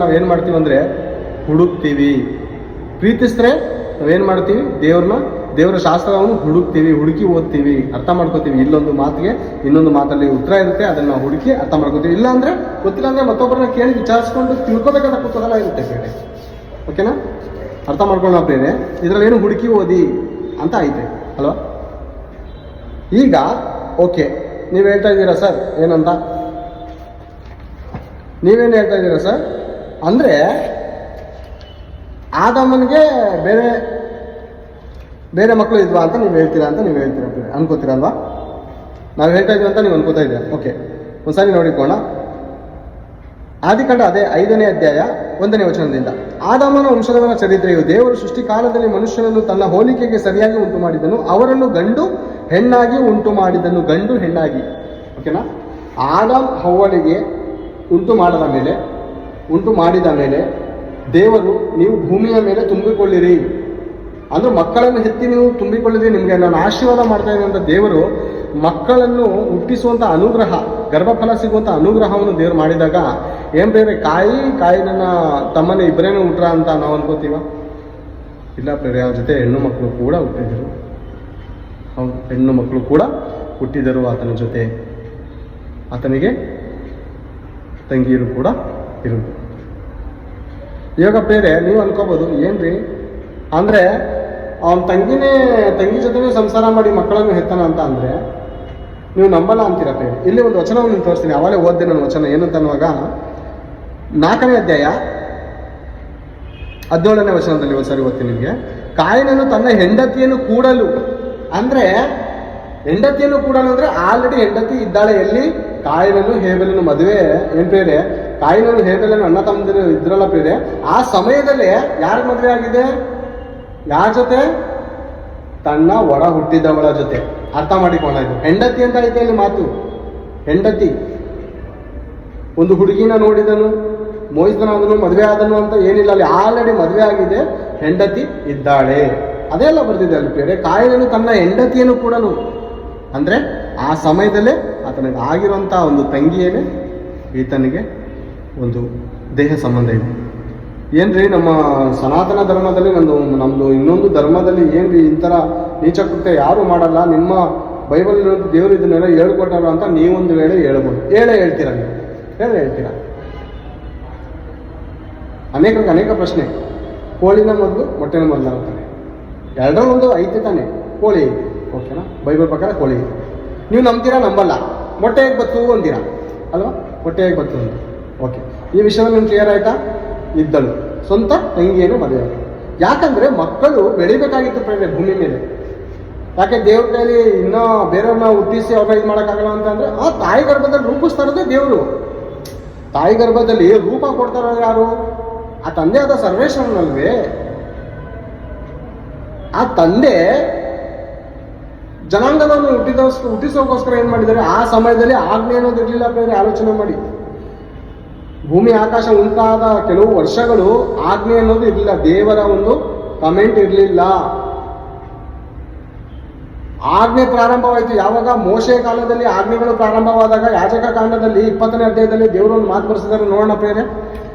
ನಾವೇನು ಮಾಡ್ತೀವಿ ಅಂದರೆ ಹುಡುಕ್ತೀವಿ. ಪ್ರೀತಿಸಿದ್ರೆ ನಾವೇನು ಮಾಡ್ತೀವಿ, ದೇವರ ಶಾಸ್ತ್ರವನ್ನು ಹುಡುಕಿ ಓದ್ತೀವಿ, ಅರ್ಥ ಮಾಡ್ಕೋತೀವಿ. ಇಲ್ಲೊಂದು ಮಾತಿಗೆ ಇನ್ನೊಂದು ಮಾತಲ್ಲಿ ಉತ್ತರ ಇರುತ್ತೆ, ಅದನ್ನು ನಾವು ಹುಡುಕಿ ಅರ್ಥ ಮಾಡ್ಕೋತೀವಿ. ಇಲ್ಲ ಅಂದರೆ ಗೊತ್ತಿಲ್ಲ ಅಂದರೆ ಮತ್ತೊಬ್ಬರನ್ನ ಕೇಳಿ ವಿಚಾರಿಸ್ಕೊಂಡು ತಿಳ್ಕೊಬೇಕಾದ ಕುತೂಹಲ ಇರುತ್ತೆ ಬೇರೆ. ಓಕೆನಾ? ಅರ್ಥ ಮಾಡ್ಕೊಳ್ಳೋ ಬೇರೆ ಇದರಲ್ಲಿ ಏನು ಹುಡುಕಿ ಓದಿ ಅಂತ ಐತೆ ಅಲ್ವಾ? ಈಗ ಓಕೆ, ನೀವು ಹೇಳ್ತಾ ಇದ್ದೀರಾ ಸರ್ ಏನಂತ, ನೀವೇನು ಹೇಳ್ತಾ ಇದ್ದೀರಾ ಸರ್ ಅಂದರೆ ಆದಮ್ಮನಿಗೆ ಬೇರೆ ಮಕ್ಕಳು ಇದ್ವಾ ಅಂತ ನೀವು ಹೇಳ್ತೀರಾ ಅನ್ಕೋತೀರಲ್ವಾ? ನಾವು ಹೇಳ್ತಾ ಇದ್ದೀವಿ ಅಂತ ನೀವು ಅನ್ಕೋತಾ ಇದ್ದೀರಾ. ಓಕೆ, ಒಂದ್ಸಾರಿ ನೋಡಿಕೋಣ. ಆದಿಕಾಂಡ ಅದೇ 5ನೇ ಅಧ್ಯಾಯ 1ನೇ ವಚನದಿಂದ. ಆದಾಮನ ವಂಶದವರ ಚರಿತ್ರೆಯು ದೇವರು ಸೃಷ್ಟಿ ಕಾಲದಲ್ಲಿ ಮನುಷ್ಯನನ್ನು ತನ್ನ ಹೋಲಿಕೆಗೆ ಸರಿಯಾಗಿ ಉಂಟು ಮಾಡಿದನು, ಅವರನ್ನು ಗಂಡು ಹೆಣ್ಣಾಗಿ ಉಂಟು ಮಾಡಿದನು. ಗಂಡು ಹೆಣ್ಣಾಗಿ. ಓಕೆನಾ? ಆದಾಮ್ ಹವ್ವಳಿಗೆ ಉಂಟು ಮಾಡಿದ ಮೇಲೆ ದೇವರು ನೀವು ಭೂಮಿಯ ಮೇಲೆ ತುಂಬಿಕೊಳ್ಳಿರಿ ಅಂದ್ರೆ ಮಕ್ಕಳನ್ನು ಹೆತ್ತಿ ನೀವು ತುಂಬಿಕೊಳ್ಳಿರಿ, ನಿಮಗೆ ನಾನು ಆಶೀರ್ವಾದ ಮಾಡ್ತಾ ಇದ್ದೀನಿ ಅಂತ ದೇವರು ಮಕ್ಕಳನ್ನು ಹುಟ್ಟಿಸುವಂಥ ಅನುಗ್ರಹ, ಗರ್ಭಫಲ ಸಿಗುವಂಥ ಅನುಗ್ರಹವನ್ನು ದೇವರು ಮಾಡಿದಾಗ ಏನು ಬೇರೆ ಕಾಯಿ ನನ್ನ ತಮ್ಮನ ಇಬ್ಬರೇನೂ ಹುಟ್ರ ಅಂತ ನಾವು ಅನ್ಕೋತೀವ? ಇಲ್ಲ ಬೇರೆ, ಅವ್ರ ಜೊತೆ ಹೆಣ್ಣು ಮಕ್ಕಳು ಕೂಡ ಹುಟ್ಟಿದರು. ಹೌದು, ಹೆಣ್ಣು ಮಕ್ಕಳು ಕೂಡ ಹುಟ್ಟಿದರು ಆತನ ಜೊತೆ. ಆತನಿಗೆ ತಂಗಿಯರು ಕೂಡ ಇರುವುದು. ಇವಾಗ ಬೇರೆ ನೀವು ಅನ್ಕೋಬೋದು, ಏನ್ರಿ ಅಂದರೆ ಅವನ ತಂಗಿ ಜೊತೆನೇ ಸಂಸಾರ ಮಾಡಿ ಮಕ್ಕಳನ್ನು ಹೆತ್ತನ ಅಂತ ಅಂದರೆ ನೀವು ನಂಬಲ್ಲ ಅಂತೀರ ಬೇರೆ. ಇಲ್ಲಿ ಒಂದು ವಚನವನ್ನು ನೀವು ತೋರಿಸ್ತೀನಿ, ಅವಾಗಲೇ ಓದ್ದೆ ನನ್ನ ವಚನ. ಏನಂತ ಅನ್ನುವಾಗ 4ನೇ ಅಧ್ಯಾಯ 17ನೇ ವಚನದಲ್ಲಿ ಒಂದ್ಸರಿ ಓದ್ತೀನಿ ನಿಮಗೆ. ಕಾಯಿನನು ತನ್ನ ಹೆಂಡತಿಯನ್ನು ಕೂಡಲು ಅಂದರೆ ಆಲ್ರೆಡಿ ಹೆಂಡತಿ ಇದ್ದಾಳೆ. ಎಲ್ಲಿ? ಕಾಯಿನನು ಹೇಬೆಲನು ಮದುವೆ ಏನು ಬೇರೆ, ಕಾಯಿನನು ಹೇಬೆಲನು ಅಣ್ಣ ತಮ್ಮಂದಿರು ಇದ್ರಲ್ಲ ಬೇರೆ. ಆ ಸಮಯದಲ್ಲೇ ಯಾರ ಮದುವೆ ಆಗಿದೆ? ಯಾರ ಜೊತೆ? ತನ್ನ ಒಡ ಹುಟ್ಟಿದವಳ ಜೊತೆ. ಅರ್ಥ ಮಾಡಿಕೊಳ್ಳೋದು. ಹೆಂಡತಿ ಅಂತ ಐತೆ ಇಲ್ಲಿ ಮಾತು. ಹೆಂಡತಿ. ಒಂದು ಹುಡುಗಿನ ನೋಡಿದನು, ಮೋಹಿತನಾದನು, ಮದುವೆ ಆದನು ಅಂತ ಏನಿಲ್ಲ. ಅಲ್ಲಿ ಆಲ್ರೆಡಿ ಮದುವೆ ಆಗಿದೆ, ಹೆಂಡತಿ ಇದ್ದಾಳೆ. ಅದೆಲ್ಲ ಬರ್ತಿದೆ ಅಲ್ಲಿ ಬೇರೆ. ಕಾಯಿನನು ತನ್ನ ಹೆಂಡತಿಯನ್ನು ಕೂಡ ಅಂದರೆ ಆ ಸಮಯದಲ್ಲೇ ಆತನಿಗೆ ಆಗಿರುವಂಥ ಒಂದು ತಂಗಿಯೇನೆ ಈತನಿಗೆ ಒಂದು ದೇಹ ಸಂಬಂಧ ಇದೆ. ಏನ್ರಿ ನಮ್ಮ ಸನಾತನ ಧರ್ಮದಲ್ಲಿ ನಮ್ಮದು ಇನ್ನೊಂದು ಧರ್ಮದಲ್ಲಿ ಏನ್ರಿ ಈ ಥರ ನೀಚ ಕೃತ್ಯ ಯಾರು ಮಾಡಲ್ಲ, ನಿಮ್ಮ ಬೈಬಲ್ ದೇವರು ಇದನ್ನೆಲ್ಲ ಹೇಳ್ಕೊಟ್ಟಾರ ಅಂತ ನೀವೊಂದು ವೇಳೆ ಹೇಳ್ಬೋದು. ಹೇಳ್ತೀರಾ ನೀವು? ಹೇಳ್ತೀರಾ? ಅನೇಕ ಪ್ರಶ್ನೆ. ಕೋಳಿನ ಮೊದಲು ಮೊಟ್ಟೆನ ಮೊದಲು ಅಂತಾನೆ, ಎರಡರ ಒಂದು ಐತೆ ತಾನೆ. ಕೋಳಿ ಐತೆ, ಓಕೆನಾ? ಬೈಬಲ್ ಪ್ರಕಾರ ಕೋಳಿ ಐತೆ. ನೀವು ನಂಬ್ತೀರಾ? ನಂಬಲ್ಲ. ಮೊಟ್ಟೆ ಹೇಗೆ ಬತ್ತು ಅಂತೀರಾ ಅಲ್ವಾ? ಮೊಟ್ಟೆ ಹೇಗೆ ಬತ್ತು ಅಂತ. ಓಕೆ, ಈ ವಿಷಯದಲ್ಲಿ ನಿಮ್ಗೆ ಕ್ಲಿಯರ್ ಆಯ್ತಾ? ಇದ್ದಳು ಸ್ವಂತ ತಂಗಿಯನ್ನು ಮದುವೆ ಆಗಿ. ಯಾಕಂದ್ರೆ ಮಕ್ಕಳು ಬೆಳಿಬೇಕಾಗಿತ್ತು ಭೂಮಿ ಮೇಲೆ. ಯಾಕೆ ದೇವ್ರ ಕೈಲಿ ಇನ್ನೂ ಬೇರೆಯವ್ರನ್ನ ಹುಟ್ಟಿಸಿ ಅವ್ರನ್ನ ಇದು ಮಾಡೋಕ್ಕಾಗಲ್ಲ ಅಂತಂದ್ರೆ ಆ ತಾಯಿ ಗರ್ಭದಲ್ಲಿ ರೂಪಿಸ್ತಾರದೇ ದೇವರು. ತಾಯಿ ಗರ್ಭದಲ್ಲಿ ರೂಪ ಕೊಡ್ತಾರ ಯಾರು? ಆ ತಂದೆ ಆದ ಸರ್ವೇಶ್ವರನಲ್ವೇ. ಆ ತಂದೆ ಜನಾಂಗವನ್ನು ಹುಟ್ಟಿಸೋಕ್ಕೋಸ್ಕರ ಏನ್ ಮಾಡಿದ್ದಾರೆ? ಆ ಸಮಯದಲ್ಲಿ ಆಜ್ಞೆ ಅನ್ನೋದು ಇರಲಿಲ್ಲ ಬೇರೆ. ಆಲೋಚನೆ ಮಾಡಿ, ಭೂಮಿ ಆಕಾಶ ಉಂಟಾದ ಕೆಲವು ವರ್ಷಗಳು ಆಜ್ಞೆ ಅನ್ನೋದು ಇರಲಿಲ್ಲ, ದೇವರ ಒಂದು ಕಮೆಂಟ್ ಇರಲಿಲ್ಲ. ಆಜ್ಞೆ ಪ್ರಾರಂಭವಾಯಿತು ಯಾವಾಗ? ಮೋಶೆ ಕಾಲದಲ್ಲಿ ಆಜ್ಞೆಗಳು ಪ್ರಾರಂಭವಾದಾಗ ಯಾಜಕ ಕಾಂಡದಲ್ಲಿ 20ನೇ ಅಧ್ಯಾಯದಲ್ಲಿ ದೇವರೊಂದು ಮಾತು ಬರೆಸಿದ್ದಾರೆ ನೋಡೋಣ ಬೇರೆ.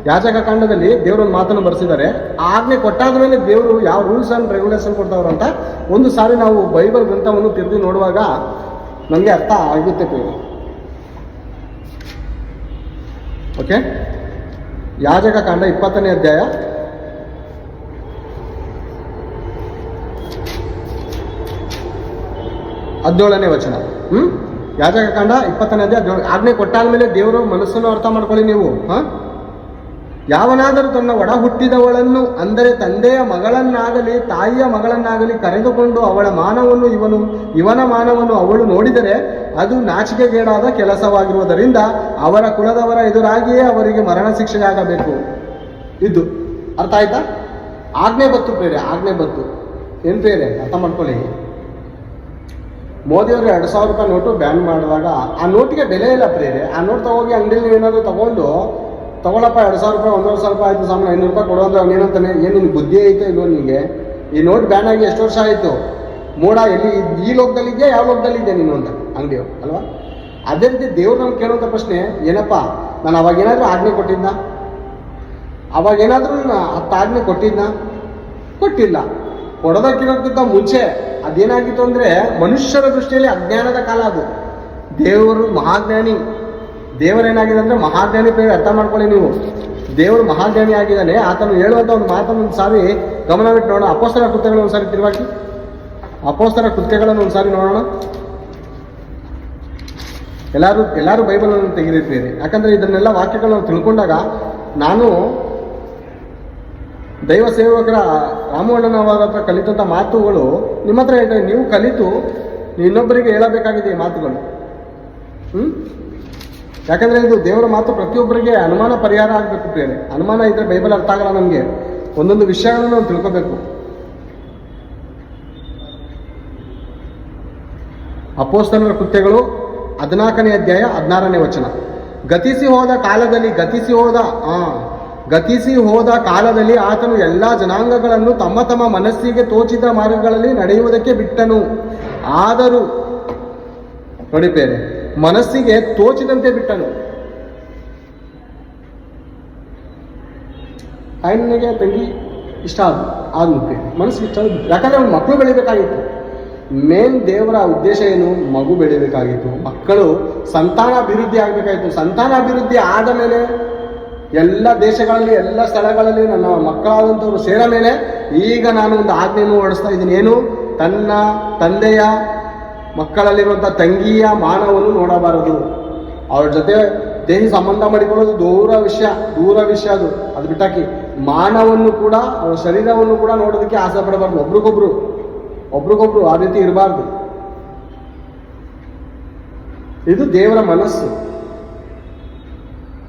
ಯಾಜಕ ಕಾಂಡದಲ್ಲಿ ದೇವರೊಂದು ಮಾತನ್ನು ಬರೆಸಿದ್ದಾರೆ. ಆಜ್ಞೆ ಕೊಟ್ಟಾದ ಮೇಲೆ ದೇವರು ಯಾವ ರೂಲ್ಸ್ ಅಂಡ್ ರೆಗ್ಯುಲೇಷನ್ ಕೊಡ್ತಾವ್ರು ಅಂತ ಒಂದು ಸಾರಿ ನಾವು ಬೈಬಲ್ ಗ್ರಂಥವನ್ನು ತಿರುಗಿ ನೋಡುವಾಗ ನನಗೆ ಅರ್ಥ ಆಗುತ್ತೆ ಬೇರೆ. ಓಕೆ, ಯಾಜಕ ಕಾಂಡ 20ನೇ ಅಧ್ಯಾಯ 17ನೇ ವಚನ. ಯಾಜಕ ಕಾಂಡ 20ನೇ ಅಧ್ಯಾಯ. ಆಜ್ಞೆ ಕೊಟ್ಟಾದ್ಮೇಲೆ ದೇವರು ಮನಸ್ಸನ್ನು ಅರ್ಥ ಮಾಡ್ಕೊಳ್ಳಿ ನೀವು. ಯಾವನಾದರೂ ತನ್ನ ಒಡ ಹುಟ್ಟಿದವಳನ್ನು ಅಂದರೆ ತಂದೆಯ ಮಗಳನ್ನಾಗಲಿ ತಾಯಿಯ ಮಗಳನ್ನಾಗಲಿ ಕರೆದುಕೊಂಡು ಅವಳ ಮಾನವನ್ನು ಇವನ ಮಾನವನ್ನು ಅವಳು ನೋಡಿದರೆ ಅದು ನಾಚಿಕೆಗೇಡಾದ ಕೆಲಸವಾಗಿರುವುದರಿಂದ ಅವರ ಕುಲದವರ ಎದುರಾಗಿಯೇ ಅವರಿಗೆ ಮರಣ ಶಿಕ್ಷೆಯಾಗಬೇಕು. ಇದು ಅರ್ಥ ಆಯ್ತಾ? ಆಜ್ಞೆ ಬತ್ತು ಬೇರೆ, ಆಜ್ಞೆ ಬತ್ತು ಏನು ಬೇರೆ. ಅರ್ಥ ಮಾಡ್ಕೊಳ್ಳಿ. ಮೋದಿಯವರು 2,000 ರೂಪಾಯಿ ನೋಟು ಬ್ಯಾನ್ ಮಾಡಿದಾಗ ಆ ನೋಟಿಗೆ ಬೆಲೆ ಇಲ್ಲ ಬೇರೆ. ಆ ನೋಟ್ ತಗೋಗಿ ಅಂಗಡಿಯಲ್ಲಿ ನೀವೇನಾದ್ರು ತಗೊಳ್ಳಪ್ಪ 2,000 ರೂಪಾಯಿ 1,500 ರೂಪಾಯಿ ಆಯಿತು, ಸಾಮಾನು 500 ರೂಪಾಯಿ ಕೊಡೋದ್ರೆ ಅವನೇನಂತಾನೆ, ಏನು ನಿನ್ಗೆ ಬುದ್ಧಿ ಐತೆ ಇಲ್ವೋ ನಿನಗೆ? ಈ ನೋಟ್ ಬ್ಯಾನ್ ಆಗಿ ಎಷ್ಟು ವರ್ಷ ಆಯಿತು? ಮೋಡ ಎಲ್ಲಿ ಈ ಲೋಕದಲ್ಲಿದೆಯಾ ಯಾವ ಲೋಕದಲ್ಲಿದ್ಯಾ ನೀನು ಅಂತ ಅಂಗಡಿಯೋ ಅಲ್ವಾ? ಅದೇ ರೀತಿ ದೇವ್ರು ನಮ್ಗೆ ಕೇಳುವಂಥ ಪ್ರಶ್ನೆ ಏನಪ್ಪ, ನಾನು ಅವಾಗ ಏನಾದರೂ ಆಜ್ಞೆ ಕೊಟ್ಟಿದ್ದ? ಅವಾಗ ಏನಾದರೂ 10 ಆಜ್ಞೆ ಕೊಟ್ಟಿಲ್ಲ. ಕೊಡೋದಕ್ಕಿರೋಕ್ಕಿಂತ ಮುಂಚೆ ಅದೇನಾಗಿತ್ತು ಅಂದರೆ ಮನುಷ್ಯರ ದೃಷ್ಟಿಯಲ್ಲಿ ಅಜ್ಞಾನದ ಕಾಲ ಅದು. ದೇವರು ಮಹಾಜ್ಞಾನಿ. ದೇವರೇನಾಗಿದೆ ಅಂದರೆ ಮಹಾಜ್ಞಾನಿ. ಅರ್ಥ ಮಾಡ್ಕೊಳ್ಳಿ ನೀವು, ದೇವರು ಮಹಾಜ್ಞಾನಿ ಆಗಿದ್ದಾನೆ. ಆತನು ಹೇಳುವಂಥ ಒಂದು ಮಾತನ್ನು ಒಂದು ಸಾರಿ ಗಮನವಿಟ್ಟು ನೋಡೋಣ. ಅಪೊಸ್ತಲರ ಕೃತ್ಯಗಳನ್ನು ಒಂದು ಸಾರಿ ತಿರುವಾಗಿ, ಅಪೊಸ್ತಲರ ಕೃತ್ಯಗಳನ್ನು ಒಂದು ಸಾರಿ ನೋಡೋಣ. ಎಲ್ಲರೂ ಬೈಬಲನ್ನು ತೆಗೆದಿರ್ತೀರಿ. ಯಾಕಂದರೆ ಇದನ್ನೆಲ್ಲ ವಾಕ್ಯಗಳನ್ನು ತಿಳ್ಕೊಂಡಾಗ ನಾನು ದೈವ ಸೇವಕರ ರಾಮಣ್ಣನವರ ಹತ್ರ ಕಲಿತಂಥ ಮಾತುಗಳು ನಿಮ್ಮ ಹತ್ರ ಹೇಳ್ತಾರೆ. ನೀವು ಕಲಿತು ಇನ್ನೊಬ್ಬರಿಗೆ ಹೇಳಬೇಕಾಗಿದೆ ಈ ಮಾತುಗಳು. ಯಾಕಂದರೆ ಇದು ದೇವರ ಮಾತು ಪ್ರತಿಯೊಬ್ಬರಿಗೆ ಅನುಮಾನ ಪರಿಹಾರ ಆಗಬೇಕು ಪ್ರಿಯರೇ. ಅನುಮಾನ ಇದ್ದರೆ ಬೈಬಲ್ ಅರ್ಥ ಆಗಲ್ಲ ನಮಗೆ. ಒಂದೊಂದು ವಿಷಯಗಳನ್ನು ನಾವು ತಿಳ್ಕೋಬೇಕು. ಅಪೊಸ್ತಲರ ಕೃತ್ಯಗಳು 14ನೇ ಅಧ್ಯಾಯ 16ನೇ ವಚನ. ಗತಿಸಿ ಹೋದ ಕಾಲದಲ್ಲಿ ಆತನು ಎಲ್ಲ ಜನಾಂಗಗಳನ್ನು ತಮ್ಮ ತಮ್ಮ ಮನಸ್ಸಿಗೆ ತೋಚಿದ ಮಾರ್ಗಗಳಲ್ಲಿ ನಡೆಯುವುದಕ್ಕೆ ಬಿಟ್ಟನು. ಆದರೂ ನೋಡಿ ಬೇರೆ, ಮನಸ್ಸಿಗೆ ತೋಚಿದಂತೆ ಬಿಟ್ಟನು. ತಾಯಿನಿಗೆ ತಂಗಿ ಇಷ್ಟ ಆದ್ಮುತ್ತೆ, ಮನಸ್ಸಿಗೆ ಇಷ್ಟ. ಯಾಕಂದ್ರೆ ಅವ್ನು ಮಕ್ಕಳು ಬೆಳಿಬೇಕಾಗಿತ್ತು. ಮೇನ್ ದೇವರ ಉದ್ದೇಶ ಏನು? ಮಗು ಬೆಳಿಬೇಕಾಗಿತ್ತು. ಮಕ್ಕಳು ಸಂತಾನಾಭಿವೃದ್ಧಿ ಆಗಬೇಕಾಗಿತ್ತು. ಸಂತಾನಾಭಿವೃದ್ಧಿ ಆದ ಮೇಲೆ ಎಲ್ಲ ದೇಶಗಳಲ್ಲಿ ಎಲ್ಲ ಸ್ಥಳಗಳಲ್ಲಿ ನನ್ನ ಮಕ್ಕಳಾದಂಥವ್ರು ಸೇರ ಮೇಲೆ ಈಗ ನಾನು ಒಂದು ಆಜ್ಞೆಯನ್ನು ಹೊರಡಿಸ್ತಾ ಇದ್ದೀನಿ. ಏನು? ತನ್ನ ತಂದೆಯ ಮಕ್ಕಳಲ್ಲಿರುವಂಥ ತಂಗಿಯ ಮಾನವನ್ನು ನೋಡಬಾರದು. ಅವ್ರ ಜೊತೆ ದೇಹಿ ಸಂಬಂಧ ಮಾಡಿಕೊಳ್ಳೋದು ದೂರ ವಿಷಯ ಅದು ಬಿಟ್ಟಾಕಿ. ಮಾನವನ್ನು ಕೂಡ, ಅವ್ರ ಶರೀರವನ್ನು ಕೂಡ ನೋಡೋದಕ್ಕೆ ಆಸೆ ಪಡಬಾರ್ದು. ಒಬ್ರಿಗೊಬ್ರು ಆ ರೀತಿ ಇರಬಾರ್ದು. ಇದು ದೇವರ ಮನಸ್ಸು.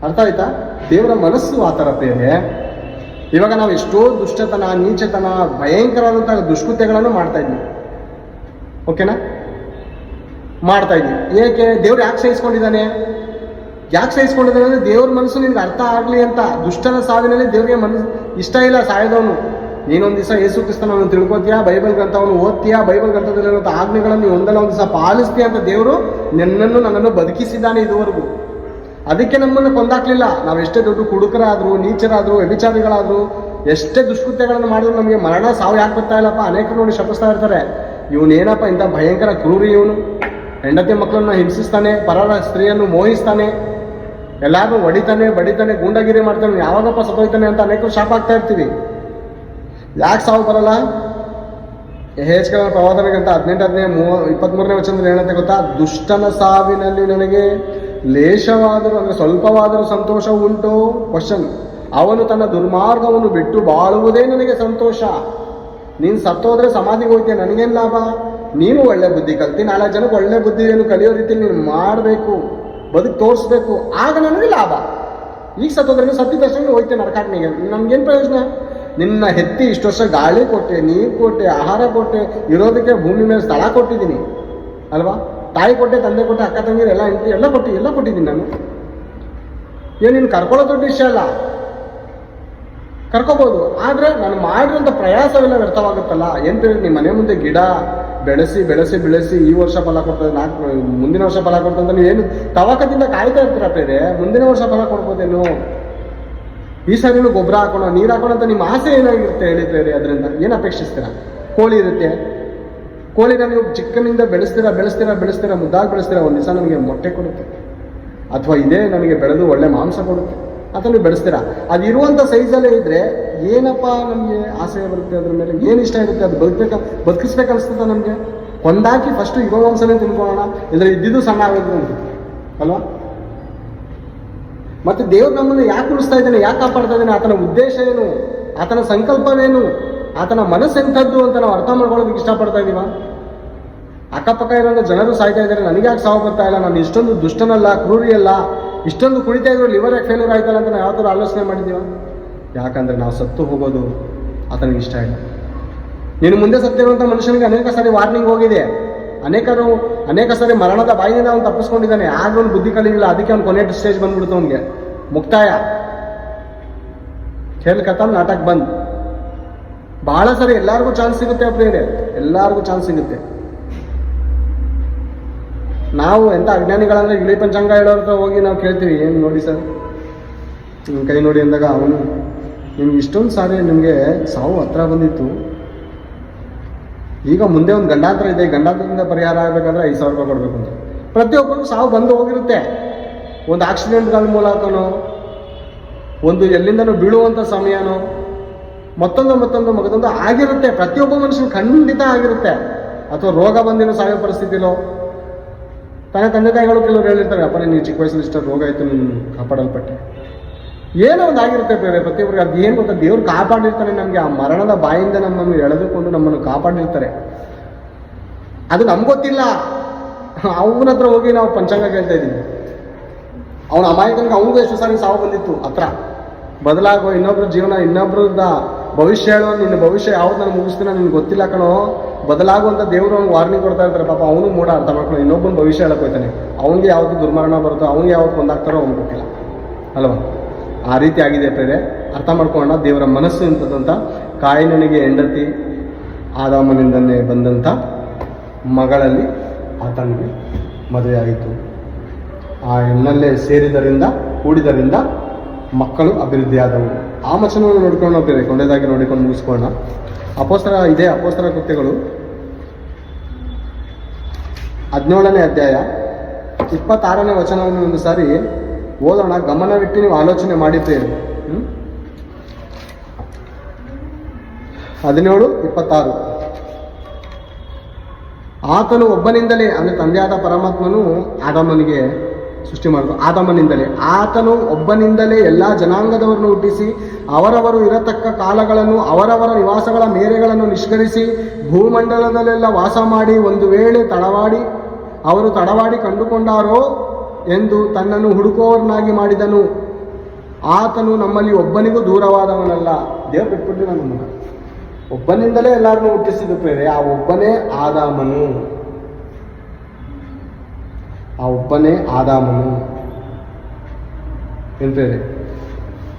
ಅರ್ಥ ಆಯ್ತಾ? ದೇವರ ಮನಸ್ಸು ಆ ಥರ ಬೇರೆ. ಇವಾಗ ನಾವು ಎಷ್ಟೋ ದುಷ್ಟತನ, ನೀಚತನ, ಭಯಂಕರವಾದಂತಹ ದುಷ್ಕೃತ್ಯಗಳನ್ನು ಮಾಡ್ತಾ ಇದ್ವಿ. ಓಕೆನಾ? ಮಾಡ್ತಾ ಇದ್ವಿ. ಏಕೆ? ದೇವ್ರು ಯಾಕೆ ಸಹಿಸ್ಕೊಂಡಿದ್ದಾನೆ ಅಂದರೆ ದೇವ್ರ ಮನಸ್ಸು ನಿನ್ಗೆ ಅರ್ಥ ಆಗಲಿ ಅಂತ. ದುಷ್ಟನ ಸಾವಿನಲ್ಲಿ ದೇವ್ರಿಗೆ ಮನಸ್ಸು ಇಷ್ಟ ಇಲ್ಲ ಸಾಯೋದವನು. ನೀನೊಂದು ದಿವಸ ಯೇಸು ಕ್ರಿಸ್ತನನ್ನು ತಿಳ್ಕೊತೀಯಾ, ಬೈಬಲ್ ಗ್ರಂಥವನ್ನು ಓದ್ತೀಯಾ, ಬೈಬಲ್ ಗ್ರಂಥದಲ್ಲಿರುವಂಥ ಆಜ್ಞೆಗಳನ್ನು ಒಂದಲ್ಲ ಒಂದು ದಿವಸ ಪಾಲಿಸ್ತೀಯ ಅಂತ ದೇವರು ನನ್ನನ್ನು ಬದುಕಿಸಿದ್ದಾನೆ ಇದುವರೆಗೂ. ಅದಕ್ಕೆ ನಮ್ಮನ್ನು ಕೊಂದಾಕ್ಲಿಲ್ಲ. ನಾವು ಎಷ್ಟೇ ದೊಡ್ಡ ಕುಡುಕರಾದ್ರು, ನೀಚರಾದ್ರು, ವ್ಯಭಿಚಾರಿಗಳಾದ್ರು, ಎಷ್ಟೇ ದುಷ್ಕೃತ್ಯಗಳನ್ನು ಮಾಡಿದ್ರು ನಮಗೆ ಮರಣ ಸಾವು ಯಾಕೆ ಬರ್ತಾ ಇಲ್ಲಪ್ಪ? ಅನೇಕರು ನೋಡಿ ಶಪಿಸ್ತಾ ಇರ್ತಾರೆ, ಇವನೇನಪ್ಪ ಇಂಥ ಭಯಂಕರ ಕ್ರೂರಿ, ಇವನು ಹೆಂಡತಿ ಮಕ್ಕಳನ್ನ ಹಿಂಸಿಸ್ತಾನೆ, ಪರರ ಸ್ತ್ರೀಯನ್ನು ಮೋಹಿಸ್ತಾನೆ, ಎಲ್ಲಾರು ಹೊಡಿತಾನೆ, ಬಡಿತಾನೆ, ಗೂಂಡಾಗಿರಿ ಮಾಡ್ತಾನೆ, ಯಾವಾಗಪ್ಪ ಸತ್ತೋಯ್ತಾನೆ ಅಂತ ಅನೇಕರು ಶಾಪ ಆಗ್ತಾ ಇರ್ತೀವಿ. ಯಾಕೆ ಸಾವು ಬರಲ್ಲ? ಯೆಹೆಜ್ಕೇಲನ ಪ್ರವಾದನೆ ಗ್ರಂಥ 18:23 ವಚನದಲ್ಲಿ ಏನಂತೆ ಗೊತ್ತಾ? ದುಷ್ಟನ ಸಾವಿನಲ್ಲಿ ನನಗೆ ಲೇಷವಾದರೂ ಅಂದರೆ ಸ್ವಲ್ಪವಾದರೂ ಸಂತೋಷ ಉಂಟು? ಕ್ವಶನ್. ಅವನು ತನ್ನ ದುರ್ಮಾರ್ಗವನ್ನು ಬಿಟ್ಟು ಬಾಳುವುದೇ ನನಗೆ ಸಂತೋಷ. ನೀನು ಸತ್ತೋದ್ರೆ ಸಮಾಧಿಗೆ ಹೋಗ್ತೀಯ, ನನಗೇನು ಲಾಭ? ನೀನು ಒಳ್ಳೆ ಬುದ್ಧಿ ಕಲ್ತಿ, 4 ಜನಕ್ಕೆ ಒಳ್ಳೆ ಬುದ್ಧಿಯನ್ನು ಕಲಿಯೋ ರೀತಿಯಲ್ಲಿ ನೀನು ಮಾಡಬೇಕು, ಬದುಕು ತೋರಿಸ್ಬೇಕು, ಆಗ ನನಗೆ ಲಾಭ. ಈಗ ಸತ್ತೋದ್ರೆ ಸತ್ತಿದ ತಕ್ಷಣ ಹೋಗ್ತೇನೆ ನರಕಾಗ್ನಿಗೆ, ನಮ್ಗೇನು ಪ್ರಯೋಜನ? ನಿನ್ನ ಹೆತ್ತಿ ಇಷ್ಟು ವರ್ಷ ಗಾಳಿ ಕೊಟ್ಟೆ, ನೀರು ಕೊಟ್ಟೆ, ಆಹಾರ ಕೊಟ್ಟೆ, ಇರೋದಕ್ಕೆ ಭೂಮಿ ಮೇಲೆ ಸ್ಥಳ ಕೊಟ್ಟಿದ್ದೀನಿ ಅಲ್ವಾ? ತಾಯಿ ಕೊಟ್ಟೆ, ತಂದೆ ಕೊಟ್ಟೆ, ಅಕ್ಕ ತಂಗಿರು ಎಲ್ಲ ಕೊಟ್ಟಿದ್ದೀನಿ ನಾನು. ಏನು ನೀನು ಕರ್ಕೊಳ್ಳೋ ದೊಡ್ಡ ವಿಷಯ ಅಲ್ಲ, ಕರ್ಕೋಬೋದು. ಆದರೆ ನಾನು ಮಾಡಿರೋಂಥ ಪ್ರಯಾಸವೆಲ್ಲ ವ್ಯರ್ಥವಾಗುತ್ತಲ್ಲ. ಏನು ಬೇರೆ? ನಿಮ್ಮ ಮನೆ ಮುಂದೆ ಗಿಡ ಬೆಳೆಸಿ ಈ ವರ್ಷ ಫಲ ಕೊಡ್ತದೆ, ಮುಂದಿನ ವರ್ಷ ಫಲ ಕೊಡ್ತದೆ ಅಂತ ನೀವೇನು ತವಕದಿಂದ ಕಾಯ್ತಾ ಇರ್ತೀರ ಬೇರೆ? ಮುಂದಿನ ವರ್ಷ ಫಲ ಕೊಡ್ಬೋದೇನು? ಈ ಸರಿನೂ ಗೊಬ್ಬರ ಹಾಕೋಣ, ನೀರು ಹಾಕೋಣ ಅಂತ ನಿಮ್ಮ ಆಸೆ ಏನಾಗಿರುತ್ತೆ ಹೇಳಿದ್ರೆ? ಅದರಿಂದ ಏನು ಅಪೇಕ್ಷಿಸ್ತೀರ? ಕೋಳಿ ಇರುತ್ತೆ, ಕೋಳಿನ ನೀವು ಚಿಕ್ಕನಿಂದ ಬೆಳೆಸ್ತೀರಾ, ಮುದ್ದಾಗಿ ಬೆಳೆಸ್ತೀರಾ, ಒಂದು ದಿವಸ ನಮಗೆ ಮೊಟ್ಟೆ ಕೊಡುತ್ತೆ, ಅಥವಾ ಇದೇ ನನಗೆ ಬೆಳೆದು ಒಳ್ಳೆ ಮಾಂಸ ಕೊಡುತ್ತೆ ಅಥವಾ ನೀವು ಬೆಳೆಸ್ತೀರಾ. ಅದು ಇರುವಂಥ ಸೈಜಲ್ಲೇ ಇದ್ದರೆ ಏನಪ್ಪ ನಮಗೆ ಆಸೆ ಬರುತ್ತೆ? ಅದ್ರ ಮೇಲೆ ಏನು ಇಷ್ಟ ಇರುತ್ತೆ? ಅದು ಬದುಕಿಸ್ಬೇಕನ್ನಿಸ್ತದ ನಮಗೆ. ಒಂದಾಕಿ ಫಸ್ಟು ಇರೋ ಮಾಂಸನೇ ತಿನ್ಕೊಳ್ಳೋಣ, ಇದ್ರೆ ಇದ್ದಿದ್ದು ಸಣ್ಣ ಆಗೋದು ಅಲ್ವಾ? ಮತ್ತು ದೇವ್ರು ನಮ್ಮನ್ನು ಯಾಕೆ ಉಳಿಸ್ತಾ ಇದ್ದಾನೆ, ಯಾಕೆ ಕಾಪಾಡ್ತಾ ಇದ್ದಾನೆ, ಆತನ ಉದ್ದೇಶ ಏನು, ಆತನ ಸಂಕಲ್ಪವೇನು, ಆತನ ಮನಸ್ಸೆಂಥದ್ದು ಅಂತ ನಾವು ಅರ್ಥ ಮಾಡ್ಕೊಳ್ಳೋದಕ್ಕೆ ಇಷ್ಟಪಡ್ತಾ ಇದ್ದೀವ? ಅಕ್ಕಪಕ್ಕ ಇರೋ ಜನರು ಸಾಯ್ತಾ ಇದ್ದಾರೆ, ನನಗೆ ಯಾಕೆ ಸಾವು ಬರ್ತಾ ಇಲ್ಲ, ನಾನು ಇಷ್ಟೊಂದು ದುಷ್ಟನಲ್ಲ, ಕ್ರೂರಿಯಲ್ಲ, ಇಷ್ಟೊಂದು ಕುಡಿತಾ ಇದ್ರು ಲಿವರ್ ಯಾಕೆ ಫೇಲ್ಯೂರ್ ಆಯ್ತಲ್ಲ ಅಂತ ನಾವು ಯಾವ ಥರ ಆಲೋಚನೆ ಮಾಡಿದ್ದೀವ? ಯಾಕಂದರೆ ನಾವು ಸತ್ತು ಹೋಗೋದು ಆತನಿಗೆ ಇಷ್ಟ ಇಲ್ಲ. ನೀನು ಮುಂದೆ ಸತ್ತಿರುವಂಥ ಮನುಷ್ಯನಿಗೆ ಅನೇಕ ಸಾರಿ ವಾರ್ನಿಂಗ್ ಹೋಗಿದೆ, ಅನೇಕ ಸಾರಿ ಮರಣದ ಬಾಯಿನಿಂದ ಅವನು ತಪ್ಪಿಸ್ಕೊಂಡಿದ್ದಾನೆ. ಆದ್ರೂ ಅವ್ನು ಬುದ್ಧಿ ಕಲಿಯಿಲ್ಲ, ಅದಕ್ಕೆ ಅವ್ನು ಕೊನೆ ಸ್ಟೇಜ್ ಬಂದ್ಬಿಡ್ತು, ಅವನಿಗೆ ಮುಕ್ತಾಯ, ಖೇಲ್ ಖತಮ್, ನಾಟಕ ಬಂದ್. ಬಹಳ ಸರಿ ಎಲ್ಲರಿಗೂ ಚಾನ್ಸ್ ಸಿಗುತ್ತೆ ಪ್ರಿಯರೇ, ಎಲ್ಲರಿಗೂ ಚಾನ್ಸ್ ಸಿಗುತ್ತೆ. ನಾವು ಎಂಥ ಅಜ್ಞಾನಿಗಳಂದ್ರೆ ಇಳಿ ಪಂಚಾಂಗ ಹೇಳೋರ ಹೋಗಿ ನಾವು ಕೇಳ್ತೀವಿ, ಏನು ನೋಡಿ ಸರ್ ಕೈ ನೋಡಿ ಅಂದಾಗ ಅವನು ನಿಮ್ಗೆ ಇಷ್ಟೊಂದು ಸಾರಿ ನಿಮಗೆ ಸಾವು ಹತ್ರ ಬಂದಿತ್ತು, ಈಗ ಮುಂದೆ ಒಂದು ಗಂಡಾಂತರ ಇದೆ, ಗಂಡಾಂತರದಿಂದ ಪರಿಹಾರ ಆಗಬೇಕಾದ್ರೆ 5,000 ರೂಪಾಯಿ ಕೊಡಬೇಕು ಅಂತ. ಪ್ರತಿಯೊಬ್ಬರಿಗೂ ಸಾವು ಬಂದು ಹೋಗಿರುತ್ತೆ. ಒಂದು ಆಕ್ಸಿಡೆಂಟ್ಗಳ ಮೂಲಕನೋ, ಒಂದು ಎಲ್ಲಿಂದನೂ ಬೀಳುವಂಥ ಸಮಯನೋ, ಮತ್ತೊಂದು ಆಗಿರುತ್ತೆ. ಪ್ರತಿಯೊಬ್ಬ ಮನುಷ್ಯನ ಖಂಡಿತ ಆಗಿರುತ್ತೆ. ಅಥವಾ ರೋಗ ಬಂದಿರೋ ಸಾಯೋ ಪರಿಸ್ಥಿತಿಲೋ, ತಂದೆ ತಾಯಿಗಳು ಕೆಲವರು ಹೇಳಿರ್ತಾರೆ, ಅಪ್ಪ ನೀವು ಚಿಕ್ಕ ವಯಸ್ಸಲ್ಲಿ ಇಷ್ಟ ರೋಗ ಆಯಿತು, ನೀನು ಕಾಪಾಡಲ್ಪಟ್ಟೆ, ಏನೋ ಒಂದು ಆಗಿರುತ್ತೆ ಬೇರೆ ಪ್ರತಿಯೊಬ್ಬರಿಗೆ. ಅದು ಏನು ಗೊತ್ತಾ, ದೇವ್ರು ಕಾಪಾಡಿರ್ತಾನೆ ನಮಗೆ. ಆ ಮರಣದ ಬಾಯಿಂದ ನಮ್ಮನ್ನು ಎಳೆದುಕೊಂಡು ನಮ್ಮನ್ನು ಕಾಪಾಡಿರ್ತಾರೆ. ಅದು ನಮ್ಗೆ ಗೊತ್ತಿಲ್ಲ. ಅವನ ಹತ್ರ ಹೋಗಿ ನಾವು ಪಂಚಾಂಗ ಕೇಳ್ತಾ ಇದ್ದೀವಿ. ಅವನ ಅಮಾಯಕನಿಗೆ ಅವನಿಗೂ ಎಷ್ಟು ಸಾರಿ ಸಾವು ಬಂದಿತ್ತು ಹತ್ರ. ಬದಲಾಗೋ ಇನ್ನೊಬ್ರ ಜೀವನ, ಇನ್ನೊಬ್ರದ ಭವಿಷ್ಯ ಹೇಳೋ, ನಿನ್ನ ಭವಿಷ್ಯ ಯಾವ್ದು ನಾನು ಮುಗಿಸ್ತೀನೋ ನಿನ್ಗೆ ಗೊತ್ತಿಲ್ಲ ಕಣೋ. ಬದಲಾಗುವಂಥ ದೇವರು ಅವ್ನಿಗೆ ವಾರ್ನಿಂಗ್ ಕೊಡ್ತಾ ಇರ್ತಾರೆ. ಪಾಪ ಅವನು ಮೂಢ ಅರ್ಥ ಮಾಡ್ಕೊಂಡು ಇನ್ನೊಬ್ಬನ ಭವಿಷ್ಯ ಹೇಳಕ್ ಹೋಗ್ತಾನೆ. ಅವನಿಗೆ ಯಾವುದು ದುರ್ಮರಣ ಬರುತ್ತೋ, ಅವನಿಗೆ ಯಾವತ್ತು ಒಂದಾಗ್ತಾರೋ ಅವ್ನಿಗೆ ಗೊತ್ತಿಲ್ಲ ಅಲ್ವಾ. ಆ ರೀತಿ ಆಗಿದೆ ಪ್ರೇರೆ. ಅರ್ಥ ಮಾಡ್ಕೊಳ್ಳೋಣ ದೇವರ ಮನಸ್ಸು ಇಂಥದ್ದಂತ. ಕಾಯಿನನಿಗೆ ಹೆಂಡತಿ ಆದಾಮನಿಂದನೇ ಬಂದಂಥ ಮಗಳಲ್ಲಿ ಆತನಿಗೆ ಮದುವೆ ಆಯಿತು. ಆ ಹೆಣ್ಣಲ್ಲೇ ಸೇರಿದರಿಂದ ಕೂಡಿದರಿಂದ ಮಕ್ಕಳು ಅಭಿವೃದ್ಧಿ ಆದವು. ಆ ವಚನವನ್ನು ನೋಡ್ಕೊಂಡು ಬೇರೆ ಕೊಂಡೆದಾಗಿ ನೋಡಿಕೊಂಡು ಮುಗಿಸ್ಕೊಳ್ಳೋಣ. ಅಪೊಸ್ತಲ ಕೃತ್ಯಗಳು 17ನೇ ಅಧ್ಯಾಯ 26ನೇ ವಚನವನ್ನು ಒಂದು ಸಾರಿ ಓದೋಣ. ಗಮನವಿಟ್ಟು ನೀವು ಆಲೋಚನೆ ಮಾಡಿದ್ದೇವೆ. 17:26 ಆತನು ಒಬ್ಬನಿಂದಲೇ, ಅಂದರೆ ತಂದೆಯಾದ ಪರಮಾತ್ಮನು ಆದಾಮನಿಗೆ ಸೃಷ್ಟಿ ಮಾಡಿದ್ರು. ಆದಾಮನಿಂದಲೇ, ಆತನು ಒಬ್ಬನಿಂದಲೇ ಎಲ್ಲ ಜನಾಂಗದವರನ್ನು ಹುಟ್ಟಿಸಿ ಅವರವರು ಇರತಕ್ಕ ಕಾಲಗಳನ್ನು ಅವರವರ ನಿವಾಸಗಳ ಮೇರೆಗಳನ್ನು ನಿಷ್ಕರಿಸಿ ಭೂಮಂಡಲದಲ್ಲೆಲ್ಲ ವಾಸ ಮಾಡಿ, ಒಂದು ವೇಳೆ ಅವರು ತಡವಾಡಿ ಕಂಡುಕೊಂಡಾರೋ ಎಂದು ತನ್ನನ್ನು ಹುಡುಕುವವರನ್ನಾಗಿ ಮಾಡಿದನು. ಆತನು ನಮ್ಮಲ್ಲಿ ಒಬ್ಬನಿಗೂ ದೂರವಾದವನಲ್ಲ. ದೇವ್ರು ಬಿಟ್ಬಿಟ್ಟು ನಮ್ಮನ್ನ ಒಬ್ಬನಿಂದಲೇ ಎಲ್ಲರನ್ನೂ ಹುಟ್ಟಿಸಿದ್ದು ಪ್ರೇರೆ. ಆ ಒಬ್ಬನೇ ಆದಾಮನು ಏನ್ ಪ್ರೇರೆ.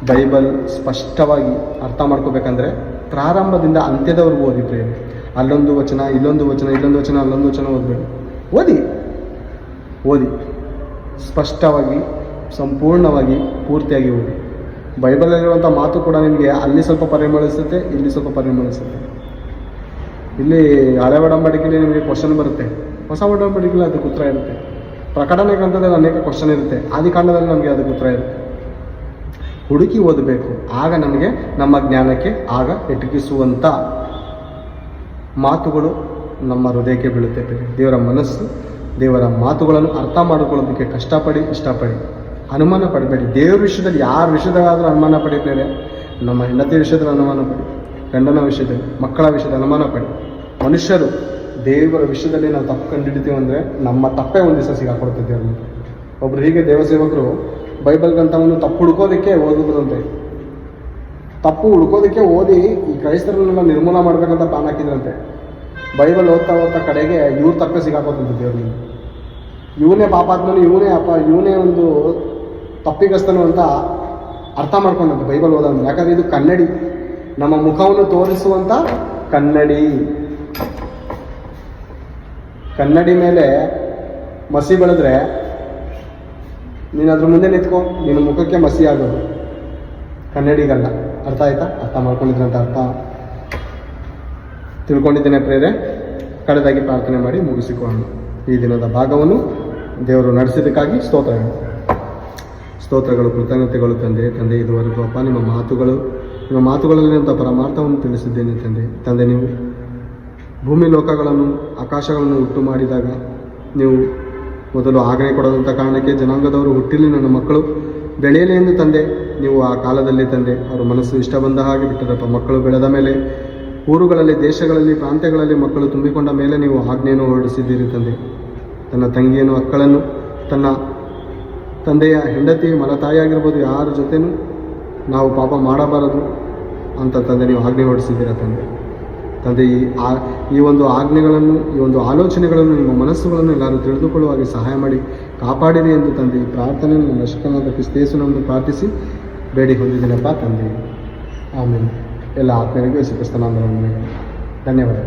ಬೈಬಲ್ ಸ್ಪಷ್ಟವಾಗಿ ಅರ್ಥ ಮಾಡ್ಕೋಬೇಕಂದ್ರೆ ಪ್ರಾರಂಭದಿಂದ ಅಂತ್ಯದವರೆಗೂ ಓದಿ ಪ್ರೇರೆ. ಅಲ್ಲೊಂದು ವಚನ, ಇಲ್ಲೊಂದು ವಚನ, ಅಲ್ಲೊಂದು ವಚನ ಓದಬೇಡಿ. ಓದಿ ಸ್ಪಷ್ಟವಾಗಿ, ಸಂಪೂರ್ಣವಾಗಿ, ಪೂರ್ತಿಯಾಗಿ ಓದಿ. ಬೈಬಲಲ್ಲಿರುವಂಥ ಮಾತು ಕೂಡ ನಿಮಗೆ ಅಲ್ಲಿ ಸ್ವಲ್ಪ ಪರಿಮಳಿಸುತ್ತೆ, ಇಲ್ಲಿ ಸ್ವಲ್ಪ ಪರಿಮಳಿಸುತ್ತೆ. ಇಲ್ಲಿ ಹಳೆ ಒಡಂಬಡಿಕೆಯಲ್ಲಿ ನಿಮಗೆ ಕ್ವಶನ್ ಬರುತ್ತೆ, ಹೊಸ ಒಡಂಬಡಿಕೆಯಲ್ಲಿ ಅದಕ್ಕೆ ಉತ್ತರ ಇರುತ್ತೆ. ಪ್ರಕಟಣೆ ಗ್ರಂಥದಲ್ಲಿ ಅನೇಕ ಕ್ವಶನ್ ಇರುತ್ತೆ, ಆದಿಕಾಂಡದಲ್ಲಿ ನಮಗೆ ಅದಕ್ಕೆ ಉತ್ತರ ಇರುತ್ತೆ. ಹುಡುಕಿ ಓದಬೇಕು. ಆಗ ನಮಗೆ ನಮ್ಮ ಜ್ಞಾನಕ್ಕೆ ಆಗ ಎಟಕಿಸುವಂಥ ಮಾತುಗಳು ನಮ್ಮ ಹೃದಯಕ್ಕೆ ಬೀಳುತ್ತೆ. ದೇವರ ಮನಸ್ಸು, ದೇವರ ಮಾತುಗಳನ್ನು ಅರ್ಥ ಮಾಡಿಕೊಳ್ಳೋದಕ್ಕೆ ಇಷ್ಟಪಡಿ, ಅನುಮಾನ ಪಡಬೇಡಿ. ದೇವರ ವಿಷಯದಲ್ಲಿ ಯಾರ ವಿಷಯದಲ್ಲಾದರೂ ಅನುಮಾನ ಪಡಿಬೇರೆ. ನಮ್ಮ ಹೆಂಡತಿ ವಿಷಯದಲ್ಲಿ ಅನುಮಾನ ಪಡಿ, ಗಂಡನ ವಿಷಯದಲ್ಲಿ, ಮಕ್ಕಳ ವಿಷಯದಲ್ಲಿ ಅನುಮಾನ ಪಡಿ. ಮನುಷ್ಯರು ದೇವರ ವಿಷಯದಲ್ಲಿ ನಾವು ತಪ್ಪು ಕಂಡುಹಿಡಿತೀವಿ ಅಂದರೆ ನಮ್ಮ ತಪ್ಪೇ ಒಂದು ದಿವಸ ಸಿಗಾಕೊಡ್ತೈತೆ ಅವ್ರನ್ನ. ಒಬ್ರು ಹೀಗೆ ದೇವಸೇವಕರು ಬೈಬಲ್ ಗ್ರಂಥವನ್ನು ತಪ್ಪು ಹುಡುಕೋದಕ್ಕೆ ಓದಿದ್ರಂತೆ. ತಪ್ಪು ಹುಡುಕೋದಕ್ಕೆ ಓದಿ ಈ ಕ್ರೈಸ್ತರನ್ನೆಲ್ಲ ನಿರ್ಮೂಲ ಮಾಡ್ಬೇಕಂತ ಪ್ಲಾನ್ ಹಾಕಿದ್ರಂತೆ. ಬೈಬಲ್ ಓದ್ತಾ ಕಡೆಗೆ ಇವ್ರ ತಪ್ಪೇ ಸಿಗಾಕೋತಂತೆ ದೇವ್ರಿಗೆ. ಇವನೇ ಪಾಪಾತ್ಮನು, ಇವನೇ ಒಂದು ತಪ್ಪಿಗಸ್ತನು ಅಂತ ಅರ್ಥ ಮಾಡ್ಕೊಂಡಂತೆ ಬೈಬಲ್ ಓದೋದು. ಯಾಕಂದರೆ ಇದು ಕನ್ನಡಿ, ನಮ್ಮ ಮುಖವನ್ನು ತೋರಿಸುವಂಥ ಕನ್ನಡಿ ಮೇಲೆ ಮಸಿ ಬೆಳೆದ್ರೆ ನೀನು ಅದ್ರ ಮುಂದೆ ನಿಂತ್ಕೊ, ನಿನ್ನ ಮುಖಕ್ಕೆ ಮಸಿ ಆಗೋದು, ಕನ್ನಡಿಗಲ್ಲ. ಅರ್ಥ ಆಯ್ತಾ? ಅರ್ಥ ಮಾಡ್ಕೊಂಡಿದ್ರಂತ ಅರ್ಥ ತಿಳ್ಕೊಂಡಿದ್ದೇನೆ ಪ್ರೇರೆ. ಕಡೆದಾಗಿ ಪ್ರಾರ್ಥನೆ ಮಾಡಿ ಮುಗಿಸಿಕೊಳ್ಳೋಣ. ಈ ದಿನದ ಭಾಗವನ್ನು ದೇವರು ನಡೆಸಿದ್ದಕ್ಕಾಗಿ ಸ್ತೋತ್ರಗಳು, ಕೃತಜ್ಞತೆಗಳು ತಂದೆ. ಇದುವರೆಗೂ ಅಪ್ಪ ನಿಮ್ಮ ಮಾತುಗಳಲ್ಲಿ ಅಂತ ಪರಮಾರ್ಥವನ್ನು ತಿಳಿಸಿದ್ದೇನೆ ತಂದೆ. ನೀವು ಭೂಮಿ ಲೋಕಗಳನ್ನು, ಆಕಾಶಗಳನ್ನು ಹುಟ್ಟು ಮಾಡಿದಾಗ ನೀವು ಮೊದಲು ಆಜ್ಞೆ ಕೊಡದಂಥ ಕಾರಣಕ್ಕೆ ಜನಾಂಗದವರು ಹುಟ್ಟಿಲಿ ನನ್ನ ಮಕ್ಕಳು ಬೆಳೆಯಲಿ ಎಂದು ತಂದೆ. ನೀವು ಆ ಕಾಲದಲ್ಲಿ ತಂದೆ ಅವರ ಮನಸ್ಸು ಇಷ್ಟ ಬಂದ ಹಾಗೆ ಬಿಟ್ಟರಪ್ಪ. ಮಕ್ಕಳು ಬೆಳೆದ ಮೇಲೆ ಊರುಗಳಲ್ಲಿ, ದೇಶಗಳಲ್ಲಿ, ಪ್ರಾಂತ್ಯಗಳಲ್ಲಿ ಮಕ್ಕಳು ತುಂಬಿಕೊಂಡ ಮೇಲೆ ನೀವು ಆಜ್ಞೆಯನ್ನು ಹೊರಡಿಸಿದ್ದೀರಿ ತಂದೆ. ತನ್ನ ತಂಗಿಯನ್ನು, ಅಕ್ಕಳನ್ನು, ತನ್ನ ತಂದೆಯ ಹೆಂಡತಿ, ಮಲತಾಯಿಯಾಗಿರ್ಬೋದು, ಯಾರ ಜೊತೆನೂ ನಾವು ಪಾಪ ಮಾಡಬಾರದು ಅಂತ ತಂದೆ ನೀವು ಆಜ್ಞೆ ಹೊರಡಿಸಿದ್ದೀರ ತಂದೆ. ಈ ಒಂದು ಆಜ್ಞೆಗಳನ್ನು, ಈ ಒಂದು ಆಲೋಚನೆಗಳನ್ನು, ನಿಮ್ಮ ಮನಸ್ಸುಗಳನ್ನು ಎಲ್ಲರೂ ತಿಳಿದುಕೊಳ್ಳುವ ಹಾಗೆ ಸಹಾಯ ಮಾಡಿ ಕಾಪಾಡಿರಿ ಎಂದು ತಂದೆ ಈ ಪ್ರಾರ್ಥನೆಯನ್ನು ರಕ್ಷಕನಾದ ಕ್ರಿಸ್ತೇಸುವನ್ನು ಪ್ರಾರ್ಥಿಸಿ ಬೇಡಿ ಹೊಂದಿದ್ದೀನಪ್ಪ ತಂದೆ. ಆಮೇಲೆ ಎಲ್ಲ ಆತ್ಮೀಯರಿಗೂ ಯೇಸು ಕ್ರಿಸ್ತನ ನಾಮದಲ್ಲಿ ಧನ್ಯವಾದ.